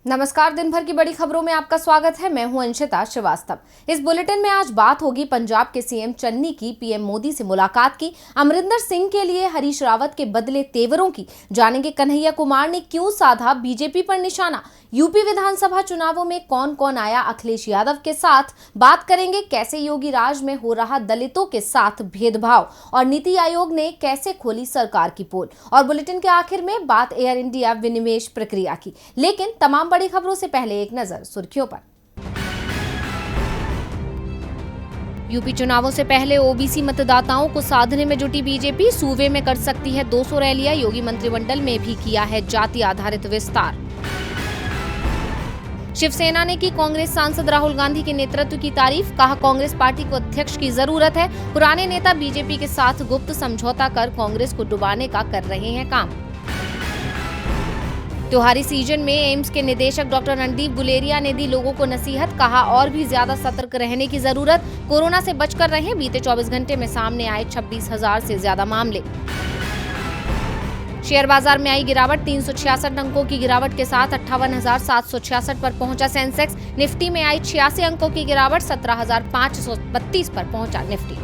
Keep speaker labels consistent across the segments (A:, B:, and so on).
A: नमस्कार। दिन भर की बड़ी खबरों में आपका स्वागत है। मैं हूं अंशिता श्रीवास्तव। इस बुलेटिन में आज बात होगी पंजाब के सीएम चन्नी की पीएम मोदी से मुलाकात की, अमरिंदर सिंह के लिए हरीश रावत के बदले तेवरों की, जानेंगे कन्हैया कुमार ने क्यों साधा बीजेपी पर निशाना, यूपी विधानसभा चुनावों में कौन कौन आया अखिलेश यादव के साथ, बात करेंगे कैसे योगी राज में हो रहा दलितों के साथ भेदभाव और नीति आयोग ने कैसे खोली सरकार की पोल, और बुलेटिन के आखिर में बात एयर इंडिया विनिवेश प्रक्रिया की। लेकिन तमाम बड़ी खबरों से पहले एक नजर सुर्खियों पर। यूपी चुनावों से पहले ओबीसी मतदाताओं को साधने में जुटी बीजेपी, सूबे में कर सकती है 200 रैलियां, योगी मंत्रिमंडल में भी किया है जाति आधारित विस्तार। शिवसेना ने की कांग्रेस सांसद राहुल गांधी के नेतृत्व की तारीफ, कहा कांग्रेस पार्टी को अध्यक्ष की जरूरत है, पुराने नेता बीजेपी के साथ गुप्त समझौता कर कांग्रेस को डुबाने का कर रहे हैं काम। त्योहारी सीजन में एम्स के निदेशक डॉक्टर रणदीप गुलेरिया ने दी लोगों को नसीहत, कहा और भी ज्यादा सतर्क रहने की जरूरत, कोरोना से बचकर रहें। बीते 24 घंटे में सामने आए 26,000 से ज्यादा मामले। शेयर बाजार में आई गिरावट, 366 अंकों की गिरावट के साथ 58,766 पर पहुंचा सेंसेक्स। निफ्टी में आई 86 अंकों की गिरावट, 17,532 पर पहुंचा निफ्टी।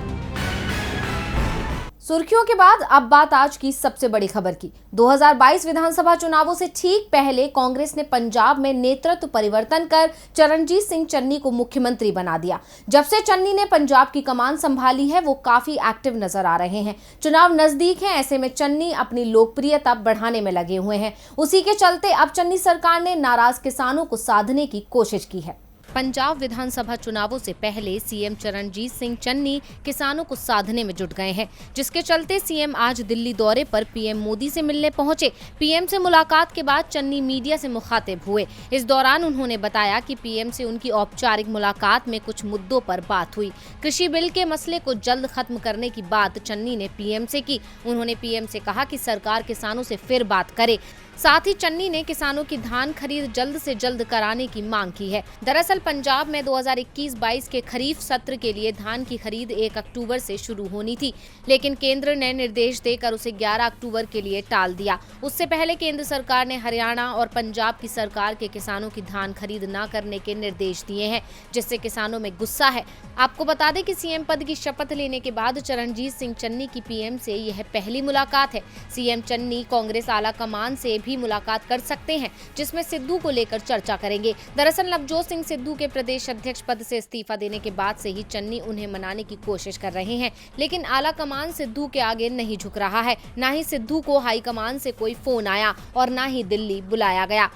A: सुर्खियों के बाद अब बात आज की सबसे बड़ी खबर की। 2022 विधानसभा चुनावों से ठीक पहले कांग्रेस ने पंजाब में नेतृत्व परिवर्तन कर चरणजीत सिंह चन्नी को मुख्यमंत्री बना दिया। जब से चन्नी ने पंजाब की कमान संभाली है वो काफी एक्टिव नजर आ रहे हैं। चुनाव नजदीक हैं, ऐसे में चन्नी अपनी लोकप्रियता बढ़ाने में लगे हुए हैं। उसी के चलते अब चन्नी सरकार ने नाराज किसानों को साधने की कोशिश की है। पंजाब विधानसभा चुनावों से पहले सीएम चरणजीत सिंह चन्नी किसानों को साधने में जुट गए हैं, जिसके चलते सीएम आज दिल्ली दौरे पर पीएम मोदी से मिलने पहुंचे। पीएम से मुलाकात के बाद चन्नी मीडिया से मुखातिब हुए। इस दौरान उन्होंने बताया कि पीएम से उनकी औपचारिक मुलाकात में कुछ मुद्दों पर बात हुई। कृषि बिल के मसले को जल्द खत्म करने की बात चन्नी ने पीएम से की। उन्होंने पीएम से कहा कि सरकार किसानों से फिर बात करे। साथ ही चन्नी ने किसानों की धान खरीद जल्द से जल्द कराने की मांग की है। दरअसल पंजाब में 2021-22 के खरीफ सत्र के लिए धान की खरीद 1 अक्टूबर से शुरू होनी थी, लेकिन केंद्र ने निर्देश देकर उसे 11 अक्टूबर के लिए टाल दिया। उससे पहले केंद्र सरकार ने हरियाणा और पंजाब की सरकार के किसानों की धान खरीद न करने के निर्देश दिए हैं, जिससे किसानों में गुस्सा है। आपको बता दें कि सीएम पद की शपथ लेने के बाद चरणजीत सिंह चन्नी की पीएम से यह पहली मुलाकात है। सीएम चन्नी कांग्रेस आला कमान से भी मुलाकात कर सकते हैं, जिसमें सिद्धू को लेकर चर्चा करेंगे। दरअसल नवजोत सिंह सिद्धू के प्रदेश अध्यक्ष पद से इस्तीफा देने के बाद से ही चन्नी उन्हें मनाने की कोशिश कर रहे हैं, लेकिन आला कमान सिद्धू के आगे नहीं झुक रहा है। न ही सिद्धू को हाईकमान से कोई फोन आया और न ही दिल्ली बुलाया गया।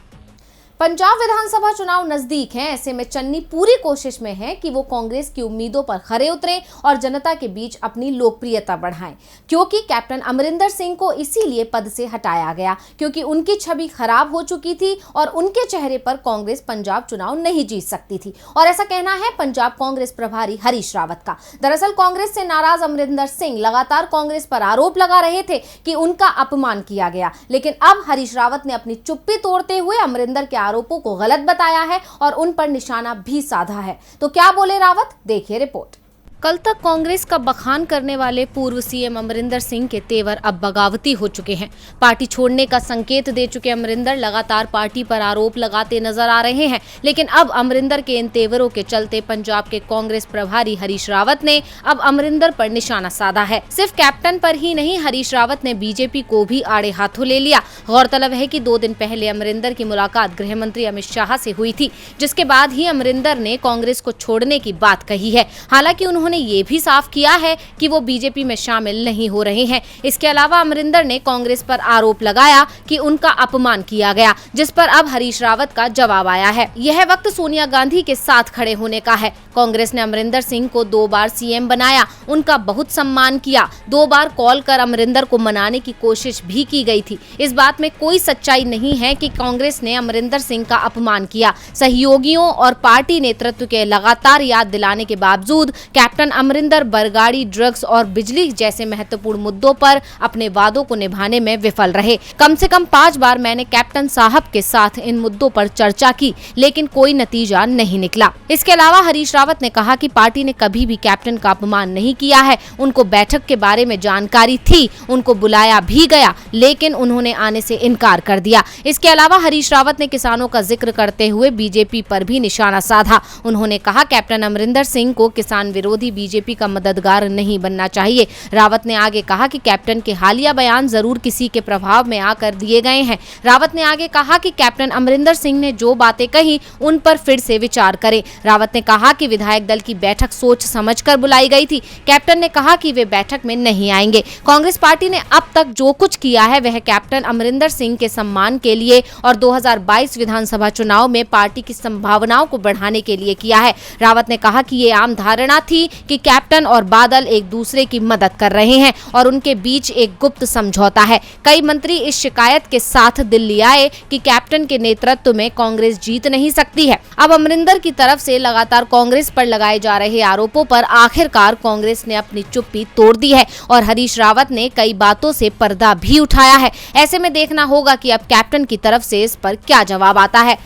A: पंजाब विधानसभा चुनाव नजदीक हैं, ऐसे में चन्नी पूरी कोशिश में हैं कि वो कांग्रेस की उम्मीदों पर खरे उतरें और जनता के बीच अपनी लोकप्रियता बढ़ाएं, क्योंकि कैप्टन अमरिंदर सिंह को इसीलिए पद से हटाया गया, क्योंकि उनकी छवि खराब हो चुकी थी और उनके चेहरे पर कांग्रेस पंजाब चुनाव नहीं जीत सकती थी। और ऐसा कहना है पंजाब कांग्रेस प्रभारी हरीश रावत का। दरअसल कांग्रेस से नाराज अमरिंदर सिंह लगातार कांग्रेस पर आरोप लगा रहे थे कि उनका अपमान किया गया, लेकिन अब हरीश रावत ने अपनी चुप्पी तोड़ते हुए अमरिंदर के आरोपों को गलत बताया है और उन पर निशाना भी साधा है। तो क्या बोले रावत, देखिए रिपोर्ट। कल तक कांग्रेस का बखान करने वाले पूर्व सीएम अमरिंदर सिंह के तेवर अब बगावती हो चुके हैं। पार्टी छोड़ने का संकेत दे चुके अमरिंदर लगातार पार्टी पर आरोप लगाते नजर आ रहे हैं, लेकिन अब अमरिंदर के इन तेवरों के चलते पंजाब के कांग्रेस प्रभारी हरीश रावत ने अब अमरिंदर पर निशाना साधा है। सिर्फ कैप्टन पर ही नहीं, हरीश रावत ने बीजेपी को भी आड़े हाथों ले लिया। गौरतलब है कि 2 दिन पहले अमरिंदर की मुलाकात गृह मंत्री अमित शाह से हुई थी, जिसके बाद ही अमरिंदर ने कांग्रेस को छोड़ने की बात कही है। हालांकि उन्होंने ये भी साफ किया है कि वो बीजेपी में शामिल नहीं हो रहे हैं। इसके अलावा अमरिंदर ने कांग्रेस पर आरोप लगाया कि उनका अपमान किया गया, जिस पर अब हरीश रावत का जवाब आया है। यह वक्त सोनिया गांधी के साथ खड़े होने का है। कांग्रेस ने अमरिंदर सिंह को 2 बार सीएम बनाया, उनका बहुत सम्मान किया। 2 बार कॉल कर अमरिंदर को मनाने की कोशिश भी की गई थी। इस बात में कोई सच्चाई नहीं है कि कांग्रेस ने अमरिंदर सिंह का अपमान किया। सहयोगियों और पार्टी नेतृत्व के लगातार याद दिलाने के बावजूद captain captain Amarinder Bargari, drugs और बिजली जैसे महत्वपूर्ण मुद्दों पर अपने वादों को निभाने में विफल रहे। कम से कम 5 बार मैंने कैप्टन साहब के साथ इन मुद्दों पर चर्चा की, लेकिन कोई नतीजा नहीं निकला। इसके अलावा हरीश रावत ने कहा कि पार्टी ने कभी भी कैप्टन का अपमान नहीं किया है। उनको बैठक के बारे में जानकारी थी, उनको बुलाया भी गया, लेकिन उन्होंने आने से इनकार कर दिया। इसके अलावा हरीश रावत ने किसानों का जिक्र करते हुए बीजेपी पर भी निशाना साधा। उन्होंने कहा कैप्टन अमरिंदर सिंह को किसान विरोधी बीजेपी का मददगार नहीं बनना चाहिए। रावत ने आगे कहा कि कैप्टन के हालिया बयान जरूर किसी के प्रभाव में आकर दिए गए हैं। रावत ने आगे कहा कि कैप्टन अमरिंदर सिंह ने जो बातें कही उन पर फिर से विचार करें। रावत ने कहा कि विधायक दल की बैठक सोच समझकर बुलाई गई थी। कैप्टन ने कहा कि वे बैठक में नहीं आएंगे। कांग्रेस पार्टी ने अब तक जो कुछ किया है वह कैप्टन अमरिंदर सिंह के सम्मान के लिए और 2022 विधानसभा चुनाव में पार्टी की संभावनाओं को बढ़ाने के लिए किया है। रावत ने कहा कि ये आम धारणा थी कि कैप्टन और बादल एक दूसरे की मदद कर रहे हैं और उनके बीच एक गुप्त समझौता है। कई मंत्री इस शिकायत के साथ दिल्ली आए कि कैप्टन के नेतृत्व में कांग्रेस जीत नहीं सकती है। अब अमरिंदर की तरफ से लगातार कांग्रेस पर लगाए जा रहे आरोपों पर आखिरकार कांग्रेस ने अपनी चुप्पी तोड़ दी है और हरीश रावत ने कई बातों से पर्दा भी उठाया है। ऐसे में देखना होगा कि अब कैप्टन की तरफ से इस पर क्या जवाब आता है।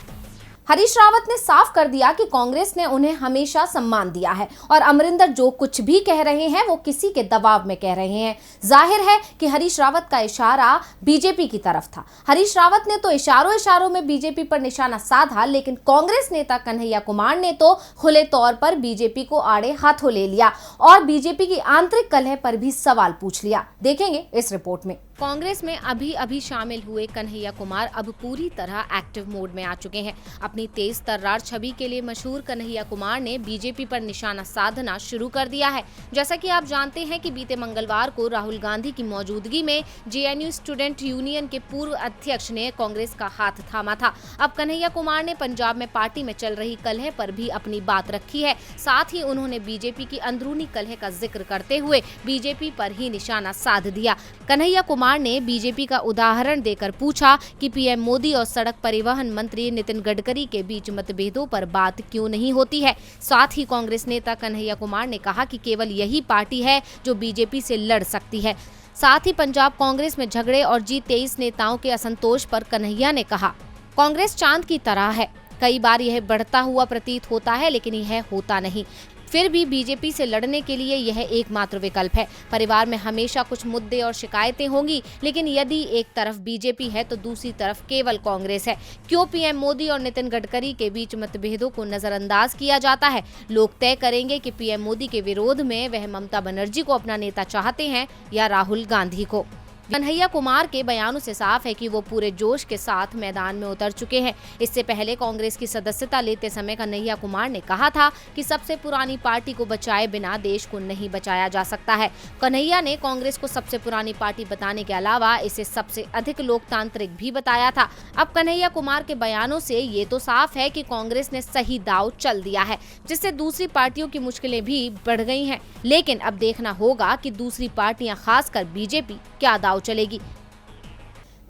A: हरीश रावत ने साफ कर दिया कि कांग्रेस ने उन्हें हमेशा सम्मान दिया है और अमरिंदर जो कुछ भी कह रहे हैं वो किसी के दबाव में कह रहे हैं। जाहिर है कि हरीश रावत का इशारा बीजेपी की तरफ था। हरीश रावत ने तो इशारों में बीजेपी पर निशाना साधा, लेकिन कांग्रेस नेता कन्हैया कुमार ने तो खुले तौर पर बीजेपी को आड़े हाथों ले लिया और बीजेपी की आंतरिक कलह पर भी सवाल पूछ लिया। देखेंगे इस रिपोर्ट में। कांग्रेस में अभी शामिल हुए कन्हैया कुमार अब पूरी तरह एक्टिव मोड में आ चुके हैं। अपनी तेज तर्रार छवि के लिए मशहूर कन्हैया कुमार ने बीजेपी पर निशाना साधना शुरू कर दिया है। जैसा कि आप जानते हैं कि बीते मंगलवार को राहुल गांधी की मौजूदगी में जेएनयू स्टूडेंट यूनियन के पूर्व अध्यक्ष ने कांग्रेस का हाथ थामा था। अब कन्हैया कुमार ने पंजाब में पार्टी में चल रही कलह पर भी अपनी बात रखी है। साथ ही उन्होंने बीजेपी की अंदरूनी कलह का जिक्र करते हुए बीजेपी पर ही निशाना साध दिया। कन्हैया कुमार ने बीजेपी का उदाहरण देकर पूछा कि पीएम मोदी और सड़क परिवहन मंत्री नितिन गडकरी के बीच मतभेदों पर बात क्यों नहीं होती है। साथ ही कांग्रेस नेता कन्हैया कुमार ने कहा कि केवल यही पार्टी है जो बीजेपी से लड़ सकती है। साथ ही पंजाब कांग्रेस में झगड़े और G23 नेताओं के असंतोष पर कन्हैया ने कहा, कांग्रेस चांद की तरह है, कई बार यह बढ़ता हुआ प्रतीत होता है लेकिन यह होता नहीं। फिर भी बीजेपी से लड़ने के लिए यह एकमात्र विकल्प है। परिवार में हमेशा कुछ मुद्दे और शिकायतें होंगी, लेकिन यदि एक तरफ बीजेपी है तो दूसरी तरफ केवल कांग्रेस है। क्यों पीएम मोदी और नितिन गडकरी के बीच मतभेदों को नजरअंदाज किया जाता है? लोग तय करेंगे कि पीएम मोदी के विरोध में वह ममता बनर्जी को अपना नेता चाहते हैं या राहुल गांधी को। कन्हैया कुमार के बयानों से साफ है कि वो पूरे जोश के साथ मैदान में उतर चुके हैं। इससे पहले कांग्रेस की सदस्यता लेते समय कन्हैया कुमार ने कहा था कि सबसे पुरानी पार्टी को बचाए बिना देश को नहीं बचाया जा सकता है। कन्हैया ने कांग्रेस को सबसे पुरानी पार्टी बताने के अलावा इसे सबसे अधिक लोकतांत्रिक भी बताया था। अब कन्हैया कुमार के बयानों से ये तो साफ है कि कांग्रेस ने सही दांव चल दिया है, जिससे दूसरी पार्टियों की मुश्किलें भी बढ़ गई हैं। लेकिन अब देखना होगा कि दूसरी पार्टियां, खासकर बीजेपी, क्या दांव चलेगी।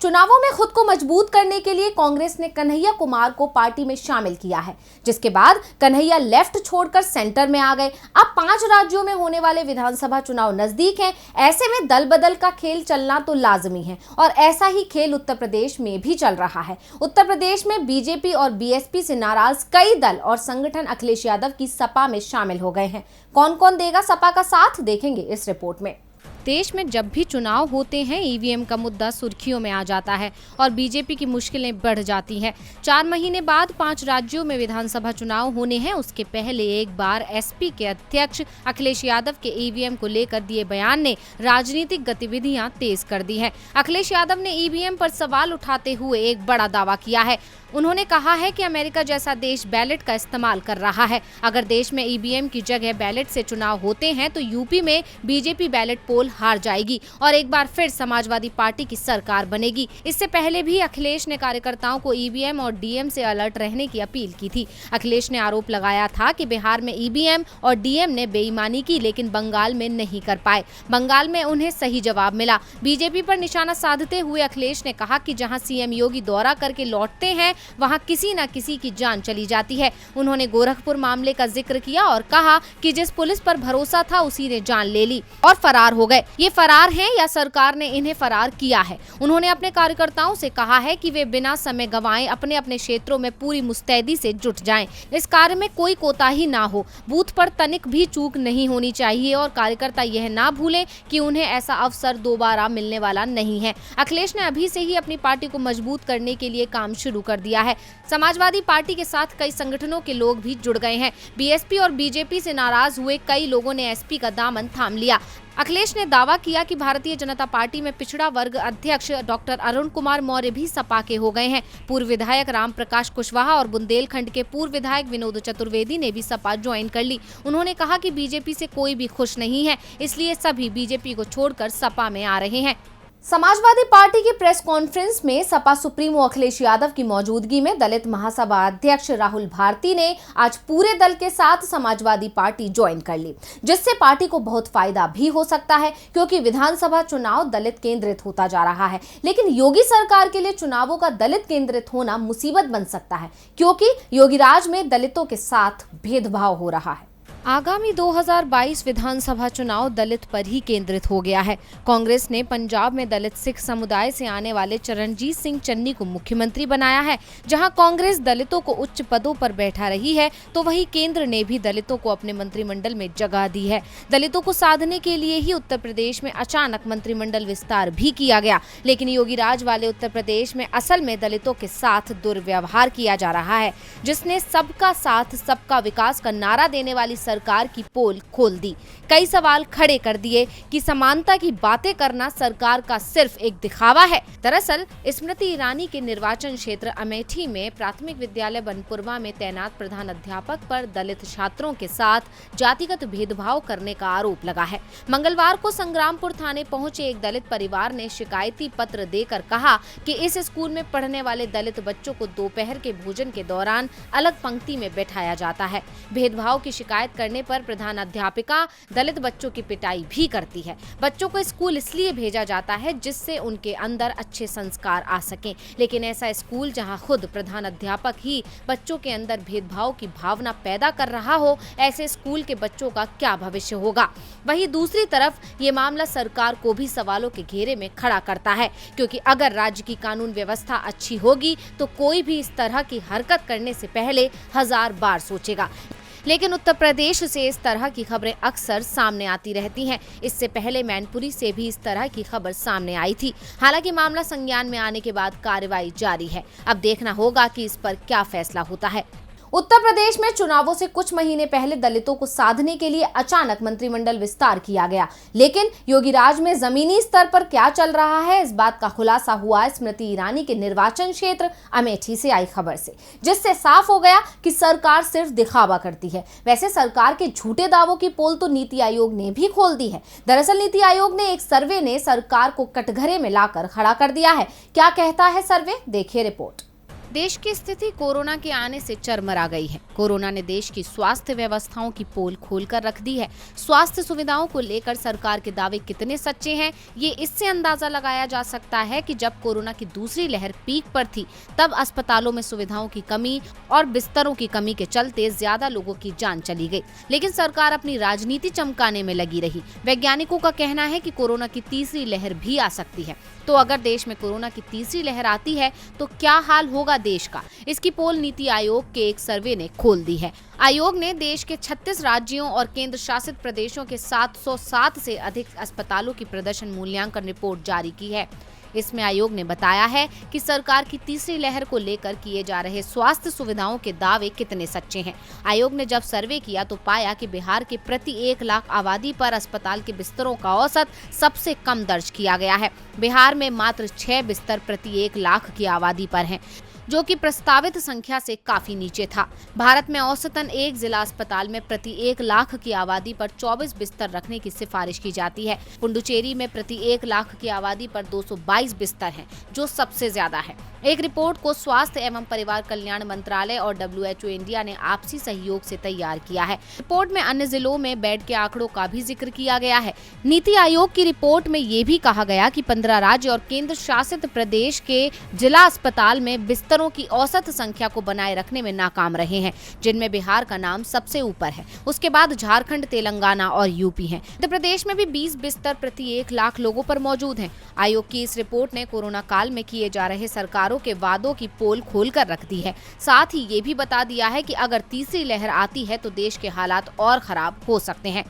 A: चुनावों में खुद को मजबूत करने के लिए कांग्रेस ने कन्हैया कुमार को पार्टी में शामिल किया है, जिसके बाद कन्हैया लेफ्ट छोड़कर सेंटर में आ गए। अब 5 राज्यों में होने वाले विधानसभा चुनाव नजदीक हैं। ऐसे में दल बदल का खेल चलना तो लाजमी है और ऐसा ही खेल उत्तर प्रदेश में भी चल रहा है। उत्तर प्रदेश में बीजेपी और बीएसपी से नाराज कई दल और संगठन अखिलेश यादव की सपा में शामिल हो गए हैं। कौन कौन देगा सपा का साथ, देखेंगे इस रिपोर्ट में। देश में जब भी चुनाव होते हैं ईवीएम का मुद्दा सुर्खियों में आ जाता है और बीजेपी की मुश्किलें बढ़ जाती हैं। 4 महीने बाद 5 राज्यों में विधानसभा चुनाव होने हैं। उसके पहले एक बार एसपी के अध्यक्ष अखिलेश यादव के ईवीएम को लेकर दिए बयान ने राजनीतिक गतिविधियां तेज कर दी हैं। अखिलेश यादव ने ईवीएम पर सवाल उठाते हुए एक बड़ा दावा किया है। उन्होंने कहा है कि अमेरिका जैसा देश बैलेट का इस्तेमाल कर रहा है। अगर देश में ईवीएम की जगह बैलेट से चुनाव होते हैं तो यूपी में बीजेपी बैलेट पोल हार जाएगी और एक बार फिर समाजवादी पार्टी की सरकार बनेगी। इससे पहले भी अखिलेश ने कार्यकर्ताओं को ईवीएम और डीएम से अलर्ट रहने की अपील की थी। अखिलेश ने आरोप लगाया था कि बिहार में ईवीएम और डीएम ने बेईमानी की, लेकिन बंगाल में नहीं कर पाए। बंगाल में उन्हें सही जवाब मिला। बीजेपी पर निशाना साधते हुए अखिलेश ने कहा कि जहां सीएम योगी दौरा करके लौटते हैं वहां किसी न किसी की जान चली जाती है। उन्होंने गोरखपुर मामले का जिक्र किया और कहा कि जिस पुलिस पर भरोसा था उसी ने जान ले ली और फरार हो गए। ये फरार हैं या सरकार ने इन्हें फरार किया है। उन्होंने अपने कार्यकर्ताओं से कहा है कि वे बिना समय गंवाए अपने अपने क्षेत्रों में पूरी मुस्तैदी से जुट जाएं। इस कार्य में कोई कोताही ना हो, बूथ पर तनिक भी चूक नहीं होनी चाहिए और कार्यकर्ता यह ना भूलें कि उन्हें ऐसा अवसर दोबारा मिलने वाला नहीं है। अखिलेश ने अभी से ही अपनी पार्टी को मजबूत करने के लिए काम शुरू कर दिया है। समाजवादी पार्टी के साथ कई संगठनों के लोग भी जुड़ गए हैं। बीएसपी और बीजेपी से नाराज हुए कई लोगों ने एसपी का दामन थाम लिया। अखिलेश ने दावा किया कि भारतीय जनता पार्टी में पिछड़ा वर्ग अध्यक्ष डॉक्टर अरुण कुमार मौर्य भी सपा के हो गए हैं। पूर्व विधायक राम प्रकाश कुशवाहा और बुंदेलखंड के पूर्व विधायक विनोद चतुर्वेदी ने भी सपा ज्वाइन कर ली। उन्होंने कहा कि बीजेपी से कोई भी खुश नहीं है, इसलिए सभी बीजेपी को छोड़कर सपा में आ रहे हैं। समाजवादी पार्टी की प्रेस कॉन्फ्रेंस में सपा सुप्रीमो अखिलेश यादव की मौजूदगी में दलित महासभा अध्यक्ष राहुल भारती ने आज पूरे दल के साथ समाजवादी पार्टी ज्वाइन कर ली, जिससे पार्टी को बहुत फायदा भी हो सकता है, क्योंकि विधानसभा चुनाव दलित केंद्रित होता जा रहा है। लेकिन योगी सरकार के लिए चुनावों का दलित केंद्रित होना मुसीबत बन सकता है, क्योंकि योगी राज में दलितों के साथ भेदभाव हो रहा है। आगामी 2022 विधानसभा चुनाव दलित पर ही केंद्रित हो गया है। कांग्रेस ने पंजाब में दलित सिख समुदाय से आने वाले चरणजीत सिंह चन्नी को मुख्यमंत्री बनाया है। जहां कांग्रेस दलितों को उच्च पदों पर बैठा रही है, तो वहीं केंद्र ने भी दलितों को अपने मंत्रिमंडल में जगह दी है। दलितों को साधने के लिए ही उत्तर प्रदेश में अचानक मंत्रिमंडल विस्तार भी किया गया, लेकिन योगी राज वाले उत्तर प्रदेश में असल में दलितों के साथ दुर्व्यवहार किया जा रहा है, जिसने सबका साथ सबका विकास का नारा देने वाली सरकार की पोल खोल दी। कई सवाल खड़े कर दिए कि समानता की बातें करना सरकार का सिर्फ एक दिखावा है। दरअसल स्मृति ईरानी के निर्वाचन क्षेत्र अमेठी में प्राथमिक विद्यालय बनपुरवा में तैनात प्रधान अध्यापक पर दलित छात्रों के साथ जातिगत भेदभाव करने का आरोप लगा है। मंगलवार को संग्रामपुर थाने पहुंचे एक दलित परिवार ने शिकायती पत्र देकर कहा कि इस स्कूल में पढ़ने वाले दलित बच्चों को दोपहर के भोजन के दौरान अलग पंक्ति में बैठाया जाता है। भेदभाव की शिकायत करने पर प्रधान अध्यापिका दलित बच्चों की पिटाई भी करती है। बच्चों को स्कूल इसलिए भेजा जाता है जिससे उनके अंदर अच्छे संस्कार आ सकें, लेकिन ऐसा स्कूल जहां खुद प्रधान अध्यापक ही बच्चों के अंदर भेदभाव की भावना पैदा कर रहा हो, ऐसे स्कूल के बच्चों का क्या भविष्य होगा। वहीं दूसरी तरफ ये मामला सरकार को भी सवालों के घेरे में खड़ा करता है, क्योंकि अगर राज्य की कानून व्यवस्था अच्छी होगी तो कोई भी इस तरह की हरकत करने से पहले 1000 बार सोचेगा। लेकिन उत्तर प्रदेश से इस तरह की खबरें अक्सर सामने आती रहती हैं। इससे पहले मैनपुरी से भी इस तरह की खबर सामने आई थी। हालांकि मामला संज्ञान में आने के बाद कार्रवाई जारी है। अब देखना होगा कि इस पर क्या फैसला होता है। उत्तर प्रदेश में चुनावों से कुछ महीने पहले दलितों को साधने के लिए अचानक मंत्रिमंडल विस्तार किया गया, लेकिन योगी राज में जमीनी स्तर पर क्या चल रहा है, इस बात का खुलासा हुआ स्मृति ईरानी के निर्वाचन क्षेत्र अमेठी से आई खबर से, जिससे साफ हो गया कि सरकार सिर्फ दिखावा करती है। वैसे सरकार के झूठे दावों की पोल तो नीति आयोग ने भी खोल दी है। दरअसल नीति आयोग ने एक सर्वे ने सरकार को कटघरे में लाकर खड़ा कर दिया है। क्या कहता है सर्वे, देखिए रिपोर्ट। देश की स्थिति कोरोना के आने से चरमरा गई है। कोरोना ने देश की स्वास्थ्य व्यवस्थाओं की पोल खोलकर रख दी है। स्वास्थ्य सुविधाओं को लेकर सरकार के दावे कितने सच्चे हैं, ये इससे अंदाजा लगाया जा सकता है कि जब कोरोना की दूसरी लहर पीक पर थी, तब अस्पतालों में सुविधाओं की कमी और बिस्तरों की कमी के चलते ज्यादा लोगों की जान चली गई, लेकिन सरकार अपनी राजनीति चमकाने में लगी रही। वैज्ञानिकों का कहना है कि कोरोना की तीसरी लहर भी आ सकती है। तो अगर देश में कोरोना की तीसरी लहर आती है तो क्या हाल होगा देश का, इसकी पोल नीति आयोग के एक सर्वे ने खोल दी है। आयोग ने देश के 36 राज्यों और केंद्र शासित प्रदेशों के 707 से अधिक अस्पतालों की प्रदर्शन मूल्यांकन रिपोर्ट जारी की है। इसमें आयोग ने बताया है कि सरकार की तीसरी लहर को लेकर किए जा रहे स्वास्थ्य सुविधाओं के दावे कितने सच्चे हैं। आयोग ने जब सर्वे किया तो पाया कि बिहार के प्रति 1 लाख आबादी पर अस्पताल के बिस्तरों का औसत सबसे कम दर्ज किया गया है। बिहार में मात्र 6 बिस्तर प्रति 1 लाख की आबादी पर हैं। जो कि प्रस्तावित संख्या से काफी नीचे था। भारत में औसतन एक जिला अस्पताल में प्रति 1 लाख की आबादी पर 24 बिस्तर रखने की सिफारिश की जाती है। पुडुचेरी में प्रति 1 लाख की आबादी पर 222 बिस्तर हैं, जो सबसे ज्यादा है। एक रिपोर्ट को स्वास्थ्य एवं परिवार कल्याण मंत्रालय और WHO इंडिया ने आपसी सहयोग से तैयार किया है। रिपोर्ट में अन्य जिलों में बेड के आंकड़ों का भी जिक्र किया गया है। नीति आयोग की रिपोर्ट में ये भी कहा गया कि 15 राज्य और केंद्र शासित प्रदेश के जिला अस्पताल में बिस्तरों की औसत संख्या को बनाए रखने में नाकाम रहे हैं, जिनमें बिहार का नाम सबसे ऊपर है। उसके बाद झारखंड, तेलंगाना और यूपी है। मध्य प्रदेश में भी 20 बिस्तर प्रति 1 लाख लोगों पर मौजूद हैं। आयोग की इस रिपोर्ट ने कोरोना काल में किए जा रहे सरकारों के वादों की पोल खोलकर रख दी है। साथ ही ये भी बता दिया है कि अगर तीसरी लहर आती है तो देश के हालात और खराब हो सकते हैं।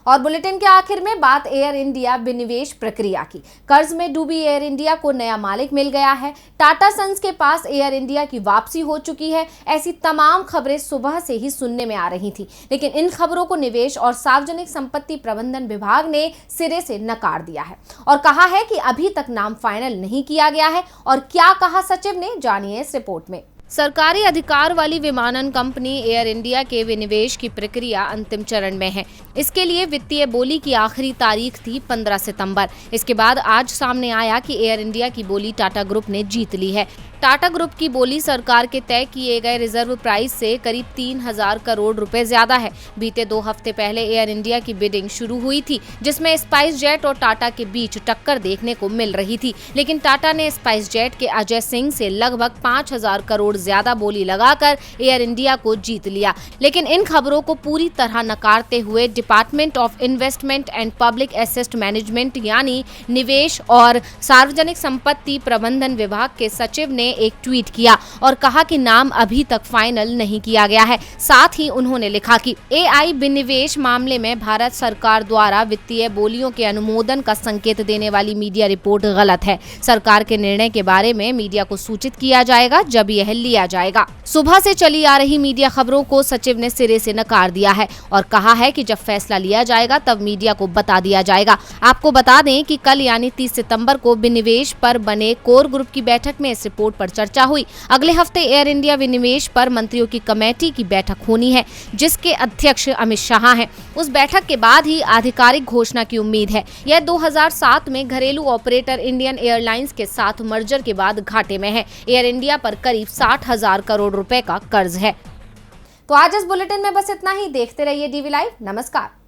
A: और बुलेटिन के आखिर में बात एयर इंडिया विनिवेश प्रक्रिया की। कर्ज में डूबी एयर इंडिया को नया मालिक मिल गया है। टाटा सन्स के पास एयर इंडिया की वापसी हो चुकी है। ऐसी तमाम खबरें सुबह से ही सुनने में आ रही थी, लेकिन इन खबरों को निवेश और सार्वजनिक संपत्ति प्रबंधन विभाग ने सिरे से नकार दिया है और कहा है कि अभी तक नाम फाइनल नहीं किया गया है। और क्या कहा सचिव ने, जानिए इस रिपोर्ट में। सरकारी अधिकार वाली विमानन कंपनी एयर इंडिया के विनिवेश की प्रक्रिया अंतिम चरण में है। इसके लिए वित्तीय बोली की आखिरी तारीख थी 15 सितंबर। इसके बाद आज सामने आया कि एयर इंडिया की बोली टाटा ग्रुप ने जीत ली है। टाटा ग्रुप की बोली सरकार के तय किए गए रिजर्व प्राइस से करीब 3000 करोड़ रुपए ज्यादा है। बीते 2 हफ्ते पहले एयर इंडिया की बिडिंग शुरू हुई थी, जिसमें स्पाइस जेट और टाटा के बीच टक्कर देखने को मिल रही थी, लेकिन टाटा ने स्पाइस जेट के अजय सिंह से लगभग 5000 करोड़ ज्यादा बोली लगाकर एयर इंडिया को जीत लिया। लेकिन इन खबरों को पूरी तरह नकारते हुए department of investment and public asset management यानी निवेश और सार्वजनिक संपत्ति प्रबंधन विभाग के सचिव ने एक ट्वीट किया और कहा कि नाम अभी तक फाइनल नहीं किया गया है। साथ ही उन्होंने लिखा कि AI विनिवेश मामले में भारत सरकार द्वारा वित्तीय बोलियों के अनुमोदन का संकेत देने वाली मीडिया रिपोर्ट गलत है। सरकार के निर्णय के बारे में मीडिया को सूचित किया जाएगा जब यह लिया जाएगा। सुबह से चली आ रही मीडिया खबरों को सचिव ने सिरे से नकार दिया है और कहा है कि जब फैसला लिया जाएगा तब मीडिया को बता दिया जाएगा। आपको बता दें कि कल यानी 30 सितंबर को विनिवेश पर बने कोर ग्रुप की बैठक में इस रिपोर्ट पर चर्चा हुई। अगले हफ्ते एयर इंडिया विनिवेश पर मंत्रियों की कमेटी की बैठक होनी है, जिसके अध्यक्ष अमित शाह हैं। उस बैठक के बाद ही आधिकारिक घोषणा की उम्मीद है। यह 2007 में घरेलू ऑपरेटर इंडियन एयरलाइंस के साथ मर्जर के बाद घाटे में है। एयर इंडिया पर करीब 60,000 करोड़ रुपए का कर्ज है। तो आज इस बुलेटिन में बस इतना ही। देखते रहिए DV लाइव। नमस्कार।